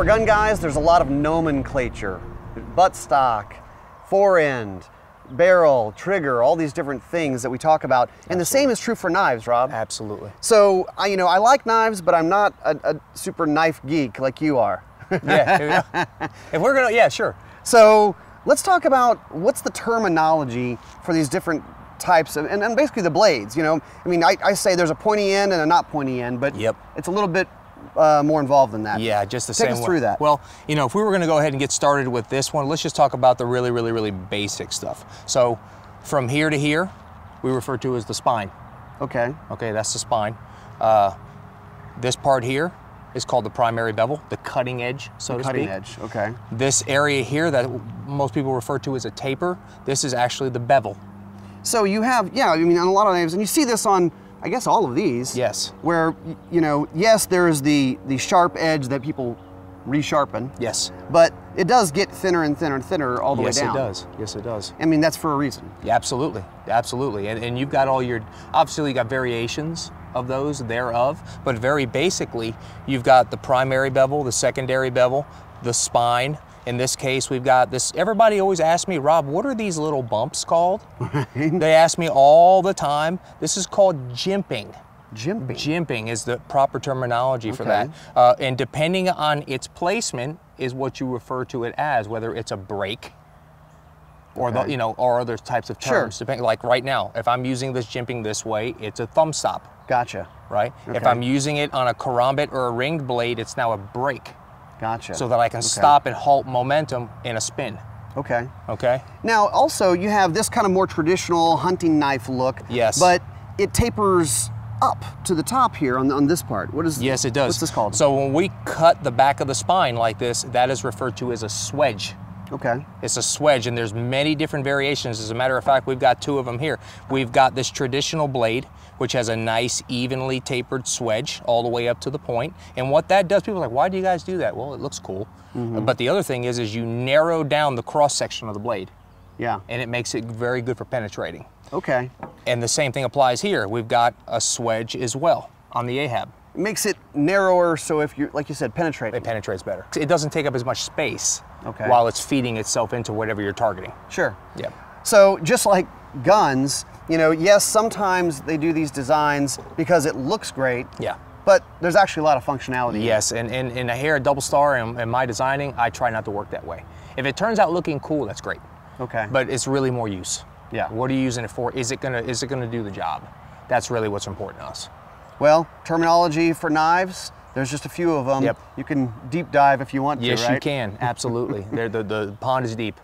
for gun guys, there's a lot of nomenclature. Buttstock, fore-end, barrel, trigger, all these different things that we talk about. And the same is true for knives, Rob. Absolutely. So, I like knives, but I'm not a super knife geek like you are. Yeah, if we're gonna, yeah, sure. So let's talk about what's the terminology for these different types of, and basically the blades, I mean, I say there's a pointy end and a not pointy end, but it's a little bit more involved than that. Yeah, just the same way. Take us through that. Well, if we were gonna go ahead and get started with this one, let's just talk about the really, really, really basic stuff. So from here to here, we refer to as the spine. Okay. Okay, that's the spine. This part here is called the primary bevel, the cutting edge, so to speak. Cutting edge, okay. This area here that most people refer to as a taper, this is actually the bevel. So you have, I mean, on a lot of knives, and you see this on, I guess, all of these. Yes. Where, yes, there is the sharp edge that people resharpen. Yes. But it does get thinner and thinner and thinner all the way down. Yes, it does. Yes, it does. I mean, that's for a reason. Yeah, absolutely. Absolutely. And you've got all your, obviously you got variations of those thereof, but very basically, you've got the primary bevel, the secondary bevel, the spine. In this case, we've got this, everybody always asks me, Rob, what are these little bumps called? They ask me all the time. This is called jimping. Jimping? Jimping is the proper terminology for that. And depending on its placement is what you refer to it as, whether it's a break or or other types of terms. Sure. Depending, like right now, if I'm using this jimping this way, it's a thumb stop. Gotcha. Right? Okay. If I'm using it on a karambit or a ringed blade, it's now a break. Gotcha. So that I can stop and halt momentum in a spin. Okay. Okay? Now, also, you have this kind of more traditional hunting knife look. Yes. But it tapers up to the top here on this part. What is? Yes, it does. What's this called? So when we cut the back of the spine like this, that is referred to as a swedge. Okay. It's a swedge, and there's many different variations. As a matter of fact, we've got two of them here. We've got this traditional blade, which has a nice evenly tapered swedge all the way up to the point. And what that does, people are like, why do you guys do that? Well, it looks cool. But the other thing is you narrow down the cross section of the blade. Yeah. And it makes it very good for penetrating. Okay. And the same thing applies here. We've got a swedge as well on the Ahab. It makes it narrower, so if you're, like you said, penetrating. It penetrates better. It doesn't take up as much space while it's feeding itself into whatever you're targeting. Sure. Yeah. So just like guns, yes, sometimes they do these designs because it looks great. Yeah. But there's actually a lot of functionality. Yes, and here at Double Star and my designing, I try not to work that way. If it turns out looking cool, that's great. Okay. But it's really more use. Yeah. What are you using it for? Is it gonna do the job? That's really what's important to us. Well, terminology for knives, there's just a few of them. Yep. You can deep dive if you want to, right? Yes, you can, absolutely. The pond is deep.